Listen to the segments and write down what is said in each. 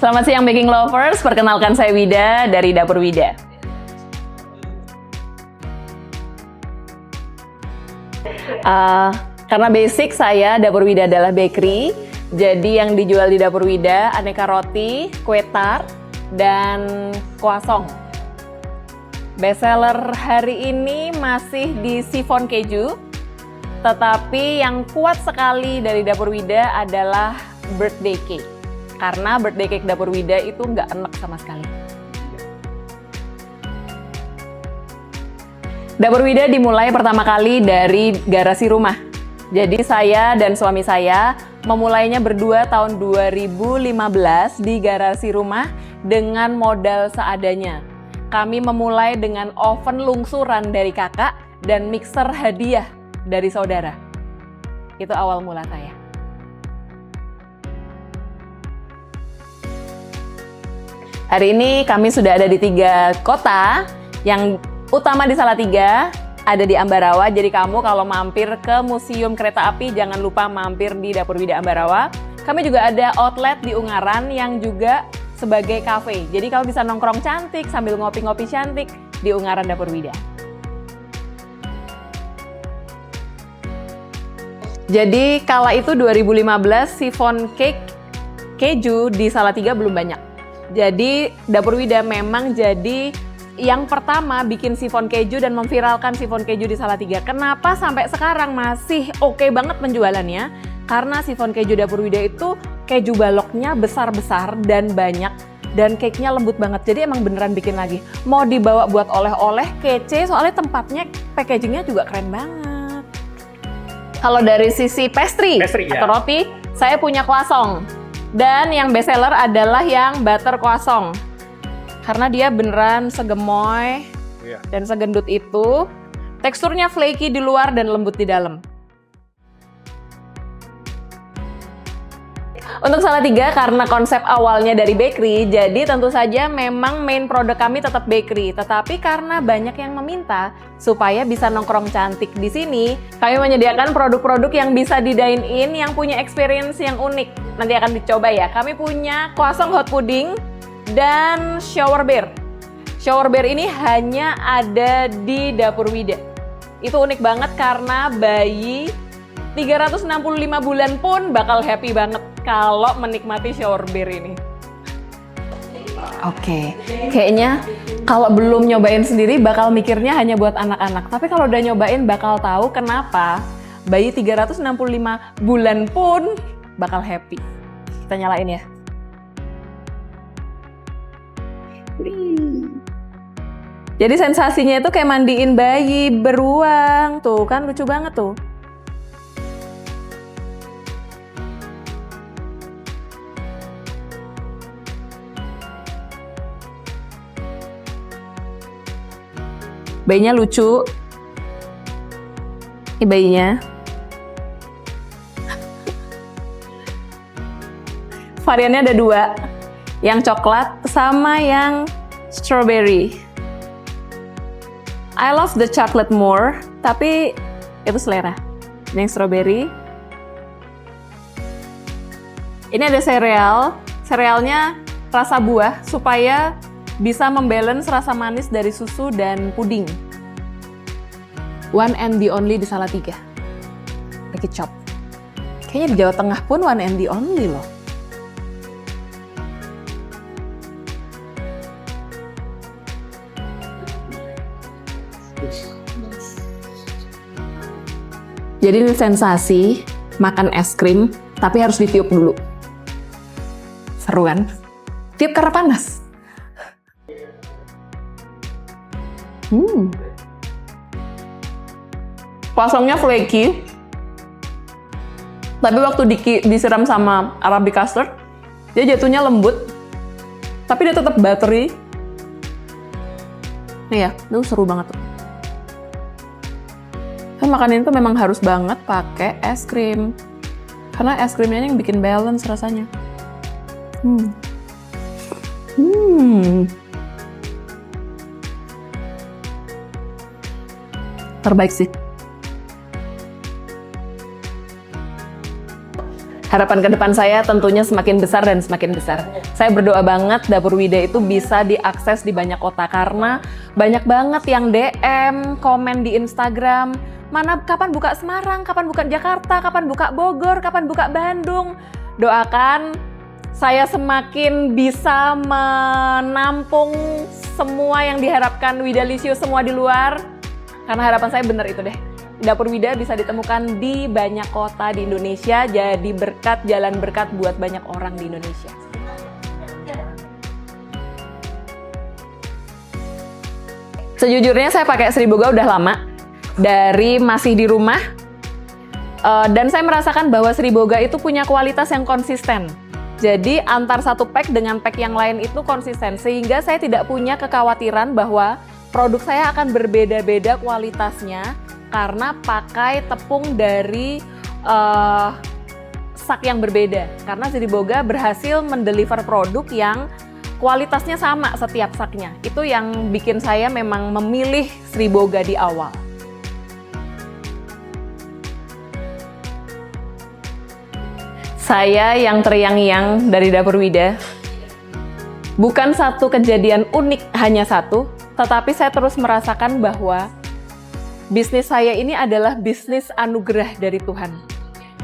Selamat siang baking lovers, perkenalkan saya Wida dari Dapur Wida. Karena basic saya Dapur Wida adalah bakery, jadi yang dijual di Dapur Wida aneka roti, kue tart, dan croissant. Bestseller hari ini masih di chiffon keju, tetapi yang kuat sekali dari Dapur Wida adalah birthday cake. Karena birthday cake Dapur Wida itu nggak enak sama sekali. Dapur Wida dimulai pertama kali dari garasi rumah. Jadi saya dan suami saya memulainya berdua tahun 2015 di garasi rumah dengan modal seadanya. Kami memulai dengan oven lungsuran dari kakak dan mixer hadiah dari saudara. Itu awal mula saya. Hari ini kami sudah ada di 3 kota, yang utama di Salatiga, ada di Ambarawa. Jadi kamu kalau mampir ke Museum Kereta Api, jangan lupa mampir di Dapur Wida Ambarawa. Kami juga ada outlet di Ungaran yang juga sebagai cafe. Jadi kamu bisa nongkrong cantik sambil ngopi-ngopi cantik di Ungaran Dapur Wida. Jadi kala itu 2015 chiffon cake keju di Salatiga belum banyak. Jadi Dapur Wida memang jadi yang pertama bikin chiffon keju dan memviralkan chiffon keju di Salatiga. Kenapa sampai sekarang masih oke banget penjualannya? Karena chiffon keju Dapur Wida itu keju baloknya besar-besar dan banyak, dan cake-nya lembut banget. Jadi emang beneran bikin lagi. Mau dibawa buat oleh-oleh, kece, soalnya tempatnya, packagingnya juga keren banget. Kalau dari sisi pastry atau roti, saya punya croissant. Dan yang best seller adalah yang butter croissant. Karena dia beneran segemoy dan segendut itu. Teksturnya flaky di luar dan lembut di dalam. Untuk Salatiga, karena konsep awalnya dari bakery, jadi tentu saja memang main produk kami tetap bakery. Tetapi karena banyak yang meminta supaya bisa nongkrong cantik di sini, kami menyediakan produk-produk yang bisa di dine-in yang punya experience yang unik. Nanti akan dicoba ya. Kami punya croissant hot pudding dan shower bear. Shower bear ini hanya ada di Dapur Wida. Itu unik banget karena bayi 365 bulan pun bakal happy banget kalau menikmati shower bear ini. Oke, kayaknya kalau belum nyobain sendiri bakal mikirnya hanya buat anak-anak. Tapi kalau udah nyobain bakal tahu kenapa bayi 365 bulan pun bakal happy. Kita nyalain ya. Jadi sensasinya itu kayak mandiin bayi beruang. Tuh kan lucu banget tuh. Bayinya lucu. Ini bayinya. Variannya ada 2. Yang coklat sama yang strawberry. I love the chocolate more, tapi itu selera. Ini yang strawberry. Ini ada sereal. Serealnya rasa buah supaya bisa membalance rasa manis dari susu dan puding. One and the only di Salatiga. Pakai chop. Kayaknya di Jawa Tengah pun one and the only loh. Jadi ini sensasi makan es krim, tapi harus ditiup dulu. Seru kan? Tiup karena panas. Croissantnya flaky, tapi waktu disiram sama Arabic custard, dia jatuhnya lembut, tapi dia tetap buttery. Nih ya, itu seru banget tuh. Kan makanin itu memang harus banget pakai es krim, karena es krimnya yang bikin balance rasanya. Terbaik sih. Harapan ke depan saya tentunya semakin besar dan semakin besar. Saya berdoa banget Dapur Wida itu bisa diakses di banyak kota karena banyak banget yang DM, komen di Instagram, mana kapan buka Semarang, kapan buka Jakarta, kapan buka Bogor, kapan buka Bandung. Doakan saya semakin bisa menampung semua yang diharapkan Widalicious semua di luar. Karena harapan saya benar itu deh. Dapur Wida bisa ditemukan di banyak kota di Indonesia, jadi berkat, jalan berkat buat banyak orang di Indonesia. Sejujurnya saya pakai Sri Boga udah lama, dari masih di rumah, dan saya merasakan bahwa Sri Boga itu punya kualitas yang konsisten. Jadi antar satu pack dengan pack yang lain itu konsisten, sehingga saya tidak punya kekhawatiran bahwa produk saya akan berbeda-beda kualitasnya, karena pakai tepung dari sak yang berbeda. Karena Sri Boga berhasil mendeliver produk yang kualitasnya sama setiap saknya. Itu yang bikin saya memang memilih Sri Boga di awal. Saya yang teriang-iang dari Dapur Wida. Bukan satu kejadian unik hanya satu, tetapi saya terus merasakan bahwa bisnis saya ini adalah bisnis anugerah dari Tuhan.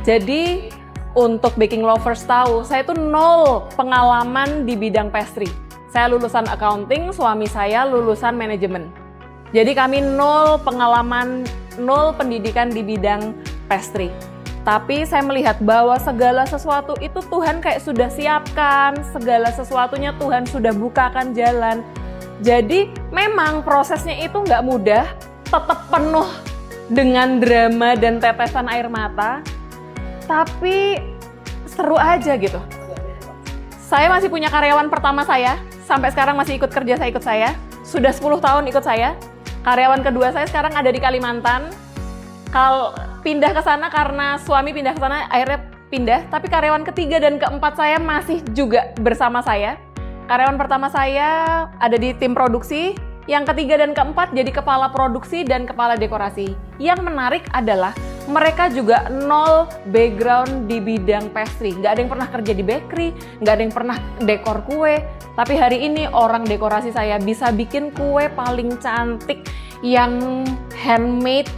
Jadi untuk baking lovers tahu, saya itu nol pengalaman di bidang pastry. Saya lulusan accounting, suami saya lulusan manajemen. Jadi kami nol pengalaman, nol pendidikan di bidang pastry. Tapi saya melihat bahwa segala sesuatu itu Tuhan kayak sudah siapkan, segala sesuatunya Tuhan sudah bukakan jalan. Jadi memang prosesnya itu nggak mudah, tetap penuh dengan drama dan tetesan air mata, tapi seru aja gitu. Saya masih punya karyawan pertama saya, sampai sekarang masih ikut kerja, ikut saya. Sudah 10 tahun ikut saya. Karyawan kedua saya sekarang ada di Kalimantan. Pindah ke sana karena suami pindah ke sana, akhirnya pindah. Tapi karyawan ketiga dan keempat saya masih juga bersama saya. Karyawan pertama saya ada di tim produksi, yang ketiga dan keempat jadi kepala produksi dan kepala dekorasi. Yang menarik adalah mereka juga nol background di bidang pastry. Nggak ada yang pernah kerja di bakery, nggak ada yang pernah dekor kue. Tapi hari ini orang dekorasi saya bisa bikin kue paling cantik yang handmade,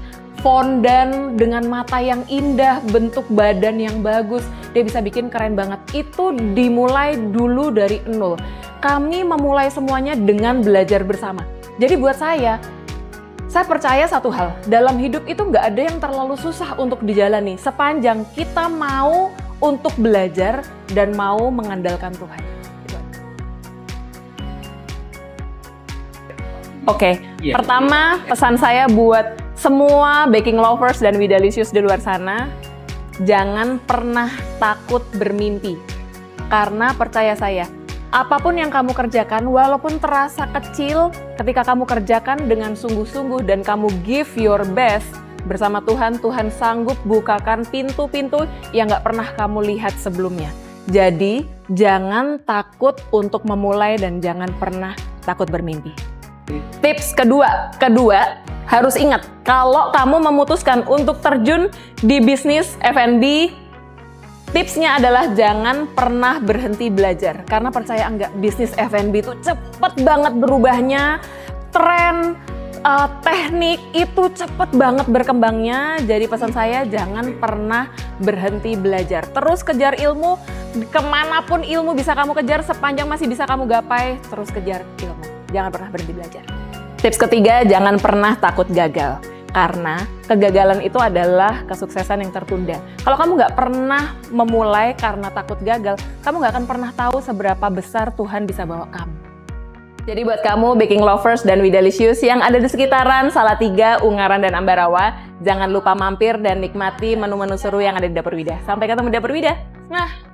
fondan dengan mata yang indah, bentuk badan yang bagus. Dia bisa bikin keren banget. Itu dimulai dulu dari nol. Kami memulai semuanya dengan belajar bersama. Jadi buat saya percaya satu hal, dalam hidup itu nggak ada yang terlalu susah untuk dijalani, sepanjang kita mau untuk belajar dan mau mengandalkan Tuhan. Oke, pertama pesan saya buat semua baking lovers dan Widalicious di luar sana, jangan pernah takut bermimpi. Karena percaya saya, apapun yang kamu kerjakan, walaupun terasa kecil, ketika kamu kerjakan dengan sungguh-sungguh dan kamu give your best bersama Tuhan, Tuhan sanggup bukakan pintu-pintu yang gak pernah kamu lihat sebelumnya. Jadi, jangan takut untuk memulai dan jangan pernah takut bermimpi. Tips kedua, harus ingat, kalau kamu memutuskan untuk terjun di bisnis F&B, tipsnya adalah jangan pernah berhenti belajar. Karena percaya enggak, bisnis F&B itu cepet banget berubahnya, tren, teknik itu cepet banget berkembangnya. Jadi pesan saya, jangan pernah berhenti belajar. Terus kejar ilmu, kemanapun ilmu bisa kamu kejar, sepanjang masih bisa kamu gapai, terus kejar ilmu. Jangan pernah berhenti belajar. Tips ketiga, jangan pernah takut gagal. Karena kegagalan itu adalah kesuksesan yang tertunda. Kalau kamu nggak pernah memulai karena takut gagal, kamu nggak akan pernah tahu seberapa besar Tuhan bisa bawa kamu. Jadi buat kamu baking lovers dan Widalicious yang ada di sekitaran Salatiga, Ungaran, dan Ambarawa, jangan lupa mampir dan nikmati menu-menu seru yang ada di Dapur Wida. Sampai ketemu di Dapur Wida. Nah.